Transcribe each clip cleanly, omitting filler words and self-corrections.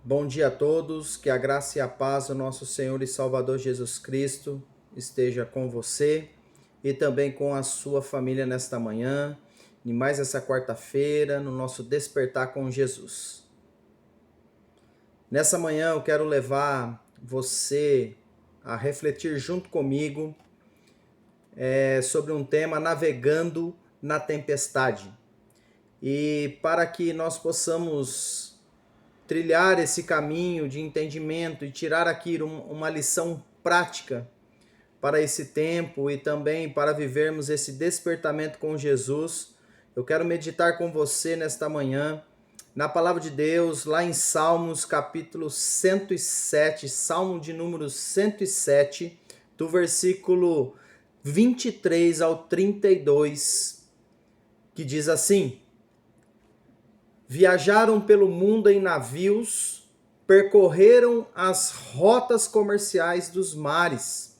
Bom dia a todos, que a graça e a paz do nosso Senhor e Salvador Jesus Cristo esteja com você e também com a sua família nesta manhã, e mais essa quarta-feira, no nosso Despertar com Jesus. Nessa manhã eu quero levar você a refletir junto comigo sobre um tema navegando na tempestade. E para que nós possamos trilhar esse caminho de entendimento e tirar aqui uma lição prática para esse tempo e também para vivermos esse despertamento com Jesus, eu quero meditar com você nesta manhã na palavra de Deus, lá em Salmos capítulo 107, Salmo de número 107, do versículo 23 ao 32, que diz assim: Viajaram pelo mundo em navios, percorreram as rotas comerciais dos mares.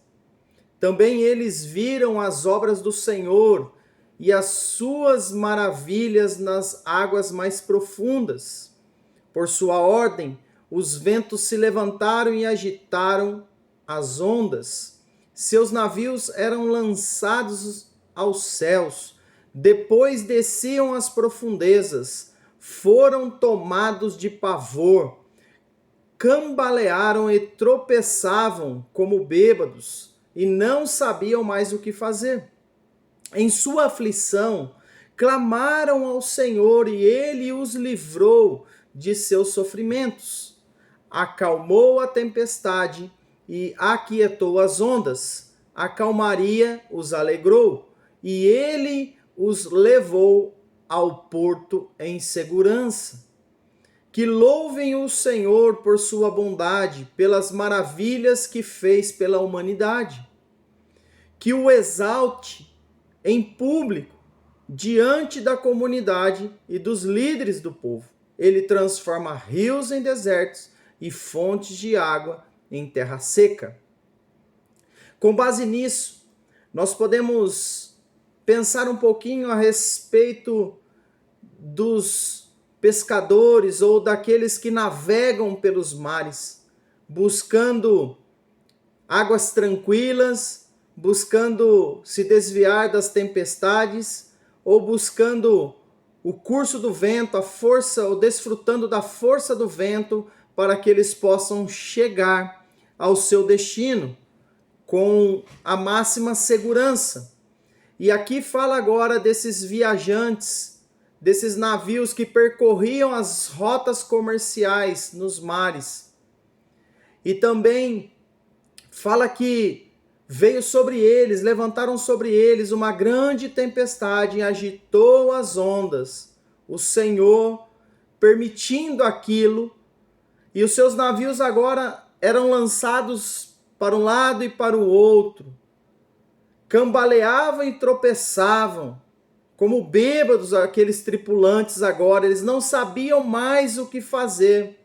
Também eles viram as obras do Senhor e as suas maravilhas nas águas mais profundas. Por sua ordem, os ventos se levantaram e agitaram as ondas. Seus navios eram lançados aos céus, depois desciam às profundezas. Foram tomados de pavor, cambalearam e tropeçavam como bêbados, e não sabiam mais o que fazer. Em sua aflição, clamaram ao Senhor, e ele os livrou de seus sofrimentos. Acalmou a tempestade e aquietou as ondas. A calmaria os alegrou, e ele os levou ao porto em segurança. Que louvem o Senhor por sua bondade, pelas maravilhas que fez pela humanidade. Que o exalte em público, diante da comunidade e dos líderes do povo. Ele transforma rios em desertos e fontes de água em terra seca. Com base nisso, nós podemos pensar um pouquinho a respeito dos pescadores ou daqueles que navegam pelos mares, buscando águas tranquilas, buscando se desviar das tempestades, ou buscando o curso do vento, a força, ou desfrutando da força do vento, para que eles possam chegar ao seu destino com a máxima segurança. E aqui fala agora desses viajantes, desses navios que percorriam as rotas comerciais nos mares. E também fala que veio sobre eles, levantaram sobre eles uma grande tempestade e agitou as ondas. O Senhor permitindo aquilo, e os seus navios agora eram lançados para um lado e para o outro. Cambaleavam e tropeçavam, como bêbados aqueles tripulantes agora, eles não sabiam mais o que fazer.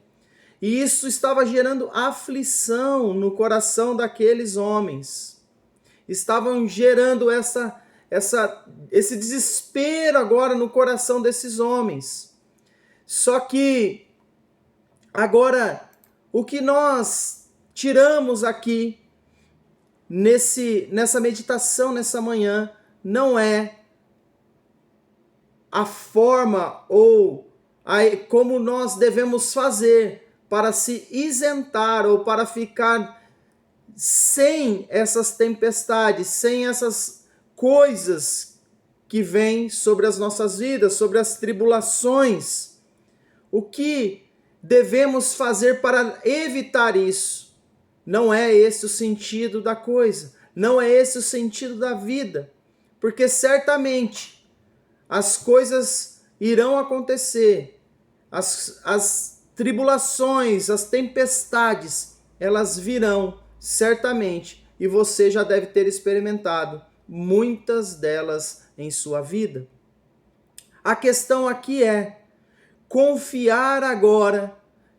E isso estava gerando aflição no coração daqueles homens. Estavam gerando esse desespero agora no coração desses homens. Só que agora o que nós tiramos aqui nessa meditação nessa manhã não é a forma ou como nós devemos fazer para se isentar ou para ficar sem essas tempestades, sem essas coisas que vêm sobre as nossas vidas, sobre as tribulações. O que devemos fazer para evitar isso? Não é esse o sentido da coisa, não é esse o sentido da vida, porque certamente as coisas irão acontecer, as tribulações, as tempestades, elas virão certamente, e você já deve ter experimentado muitas delas em sua vida. A questão aqui é confiar agora,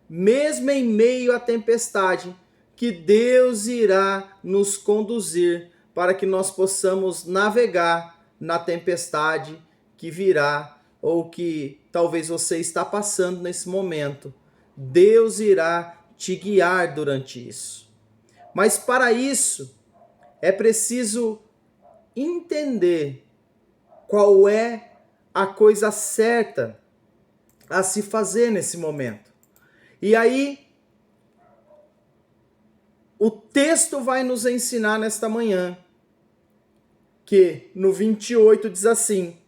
mesmo em meio à tempestade, que Deus irá nos conduzir para que nós possamos navegar na tempestade que virá ou que talvez você está passando nesse momento. Deus irá te guiar durante isso. Mas para isso, é preciso entender qual é a coisa certa a se fazer nesse momento. E aí, o texto vai nos ensinar nesta manhã, que no 28 diz assim: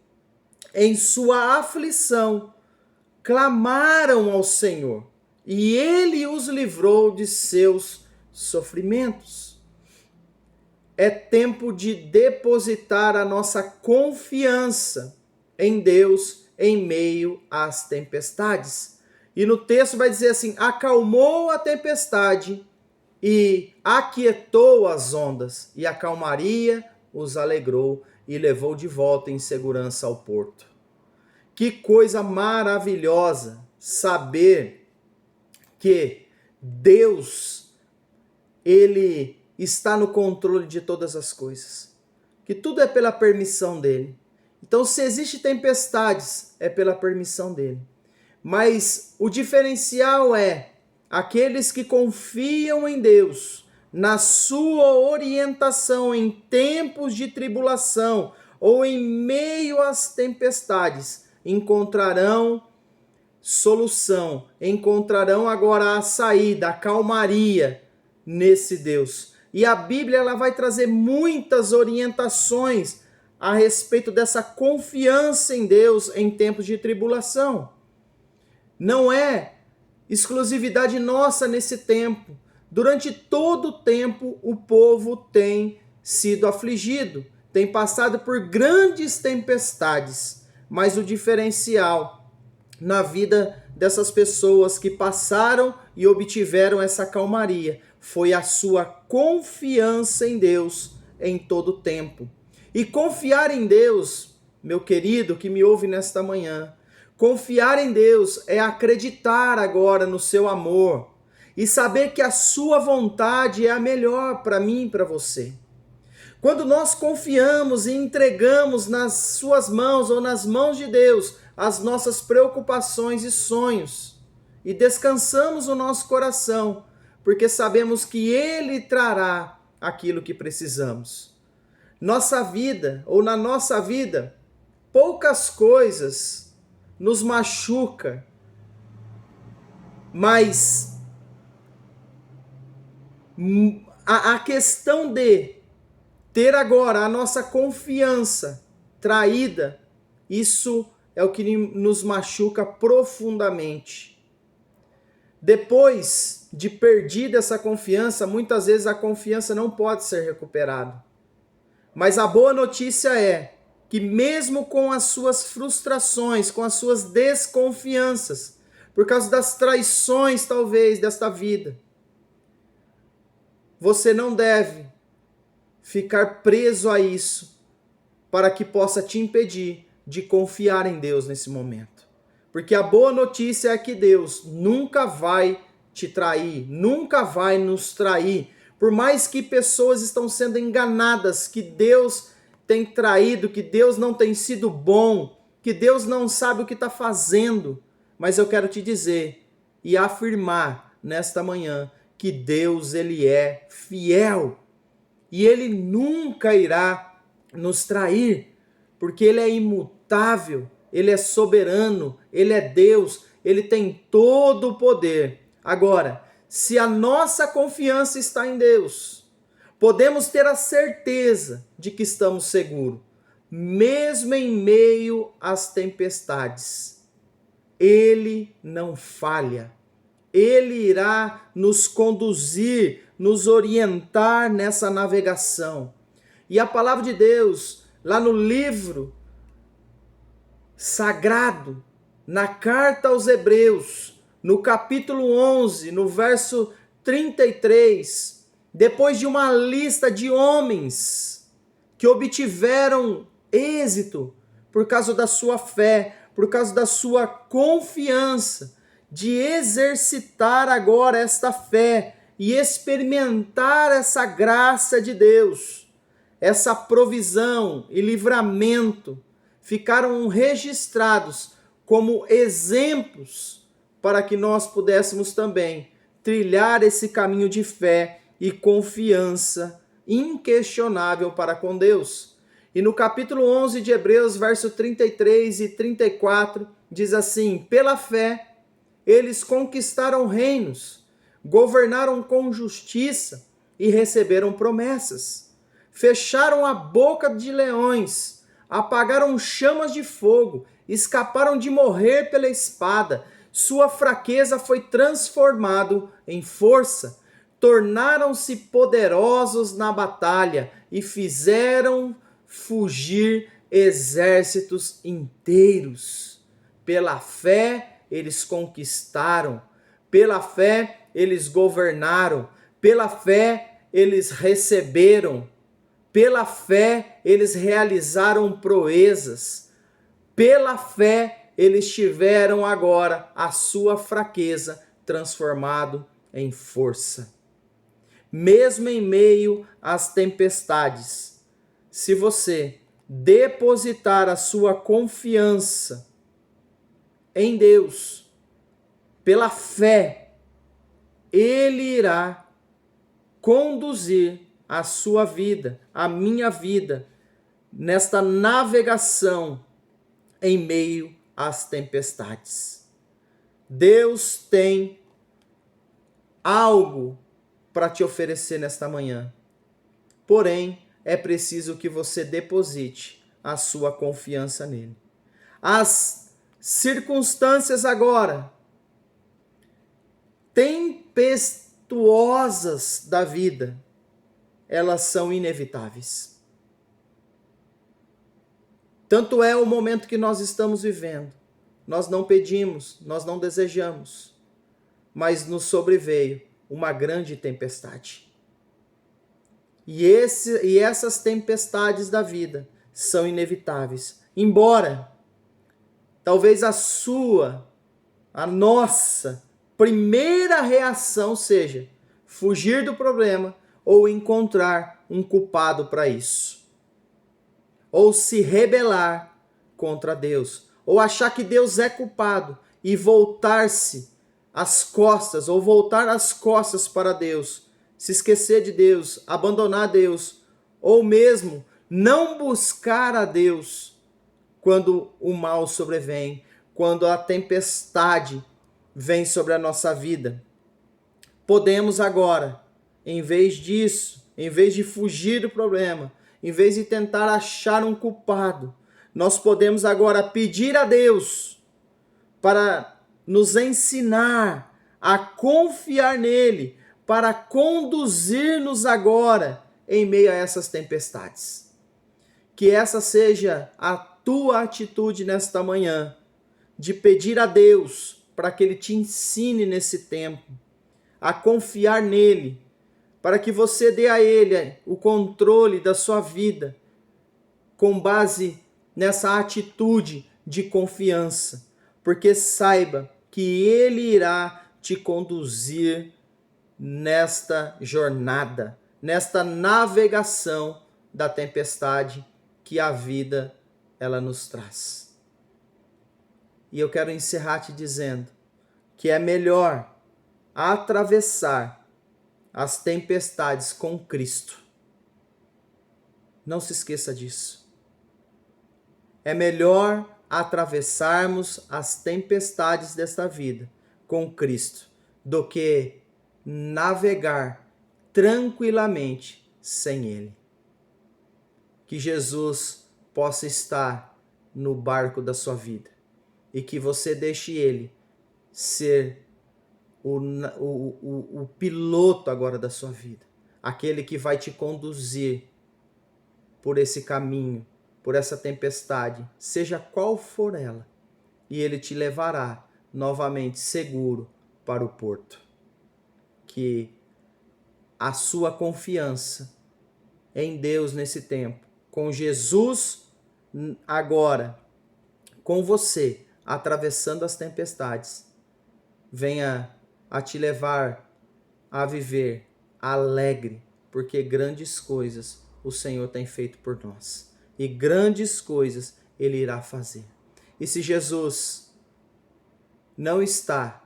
em sua aflição clamaram ao Senhor, e ele os livrou de seus sofrimentos. É tempo de depositar a nossa confiança em Deus em meio às tempestades. E no texto vai dizer assim: acalmou a tempestade e aquietou as ondas, e a calmaria os alegrou e levou de volta em segurança ao porto. Que coisa maravilhosa saber que Deus, Ele está no controle de todas as coisas. Que tudo é pela permissão dEle. Então, se existe tempestades, é pela permissão dEle. Mas o diferencial é aqueles que confiam em Deus, na sua orientação em tempos de tribulação ou em meio às tempestades, encontrarão solução, encontrarão agora a saída, a calmaria nesse Deus. E a Bíblia ela vai trazer muitas orientações a respeito dessa confiança em Deus em tempos de tribulação. Não é exclusividade nossa nesse tempo. Durante todo o tempo, o povo tem sido afligido, tem passado por grandes tempestades, mas o diferencial na vida dessas pessoas que passaram e obtiveram essa calmaria foi a sua confiança em Deus em todo o tempo. E confiar em Deus, meu querido que me ouve nesta manhã, confiar em Deus é acreditar agora no seu amor e saber que a sua vontade é a melhor para mim e para você. Quando nós confiamos e entregamos nas suas mãos ou nas mãos de Deus as nossas preocupações e sonhos e descansamos o nosso coração, porque sabemos que Ele trará aquilo que precisamos. Nossa vida, ou na nossa vida, poucas coisas nos machuca, mas a questão de ter agora a nossa confiança traída, isso é o que nos machuca profundamente. Depois de perdida essa confiança, muitas vezes a confiança não pode ser recuperada. Mas a boa notícia é que mesmo com as suas frustrações, com as suas desconfianças, por causa das traições talvez desta vida, você não deve ficar preso a isso para que possa te impedir de confiar em Deus nesse momento. Porque a boa notícia é que Deus nunca vai te trair, nunca vai nos trair. Por mais que pessoas estão sendo enganadas, que Deus tem traído, que Deus não tem sido bom, que Deus não sabe o que está fazendo. Mas eu quero te dizer e afirmar nesta manhã que Deus, Ele é fiel. E Ele nunca irá nos trair, porque Ele é imutável, Ele é soberano, Ele é Deus, Ele tem todo o poder. Agora, se a nossa confiança está em Deus, podemos ter a certeza de que estamos seguros, mesmo em meio às tempestades. Ele não falha. Ele irá nos conduzir, nos orientar nessa navegação. E a palavra de Deus, lá no livro sagrado, na carta aos Hebreus, no capítulo 11, no verso 33, depois de uma lista de homens que obtiveram êxito por causa da sua fé, por causa da sua confiança, de exercitar agora esta fé e experimentar essa graça de Deus, essa provisão e livramento, ficaram registrados como exemplos para que nós pudéssemos também trilhar esse caminho de fé e confiança inquestionável para com Deus. E no capítulo 11 de Hebreus, verso 33 e 34, diz assim: pela fé, eles conquistaram reinos, governaram com justiça e receberam promessas. Fecharam a boca de leões, apagaram chamas de fogo, escaparam de morrer pela espada. Sua fraqueza foi transformada em força. Tornaram-se poderosos na batalha e fizeram fugir exércitos inteiros. Pela fé, eles conquistaram. Pela fé, eles governaram. Pela fé, eles receberam. Pela fé, eles realizaram proezas. Pela fé, eles tiveram agora a sua fraqueza transformado em força. Mesmo em meio às tempestades, se você depositar a sua confiança em Deus, pela fé, Ele irá conduzir a sua vida, a minha vida, nesta navegação em meio às tempestades. Deus tem algo para te oferecer nesta manhã. Porém, é preciso que você deposite a sua confiança nele. As circunstâncias agora tempestuosas da vida, elas são inevitáveis. Tanto é o momento que nós estamos vivendo. Nós não pedimos, nós não desejamos, mas nos sobreveio uma grande tempestade. E essas tempestades da vida são inevitáveis. Embora talvez a nossa primeira reação seja fugir do problema ou encontrar um culpado para isso. Ou se rebelar contra Deus, ou achar que Deus é culpado e voltar-se as costas, ou voltar as costas para Deus, se esquecer de Deus, abandonar Deus, ou mesmo não buscar a Deus quando o mal sobrevém, quando a tempestade vem sobre a nossa vida. Podemos agora, em vez disso, em vez de fugir do problema, em vez de tentar achar um culpado, nós podemos agora pedir a Deus para nos ensinar a confiar nele, para conduzir-nos agora em meio a essas tempestades. Que essa seja a tua atitude nesta manhã, de pedir a Deus para que ele te ensine nesse tempo a confiar nele, para que você dê a ele o controle da sua vida, com base nessa atitude de confiança, porque saiba que ele irá te conduzir nesta jornada, nesta navegação da tempestade que a vida ela nos traz. E eu quero encerrar te dizendo que é melhor atravessar as tempestades com Cristo. Não se esqueça disso. É melhor atravessarmos as tempestades desta vida com Cristo do que navegar tranquilamente sem Ele. Que Jesus possa estar no barco da sua vida e que você deixe Ele ser o piloto agora da sua vida, aquele que vai te conduzir por esse caminho, por essa tempestade, seja qual for ela, e ele te levará novamente seguro para o porto. Que a sua confiança em Deus nesse tempo, com Jesus agora, com você, atravessando as tempestades, venha a te levar a viver alegre, porque grandes coisas o Senhor tem feito por nós. E grandes coisas Ele irá fazer. E se Jesus não está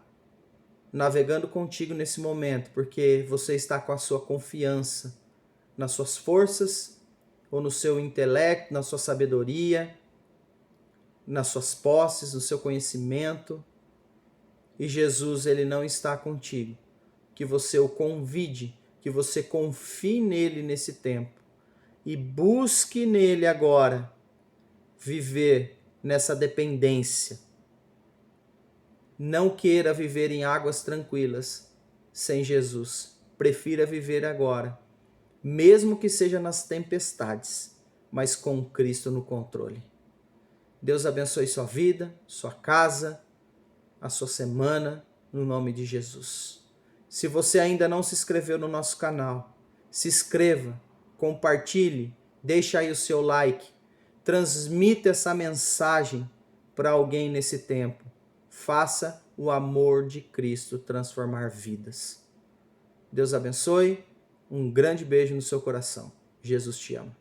navegando contigo nesse momento, porque você está com a sua confiança nas suas forças, ou no seu intelecto, na sua sabedoria, nas suas posses, no seu conhecimento. E Jesus, ele não está contigo. Que você o convide, que você confie nele nesse tempo e busque nele agora viver nessa dependência. Não queira viver em águas tranquilas sem Jesus. Prefira viver agora, mesmo que seja nas tempestades, mas com Cristo no controle. Deus abençoe sua vida, sua casa, a sua semana, no nome de Jesus. Se você ainda não se inscreveu no nosso canal, se inscreva, compartilhe, deixe aí o seu like, transmita essa mensagem para alguém nesse tempo. Faça o amor de Cristo transformar vidas. Deus abençoe, um grande beijo no seu coração. Jesus te ama.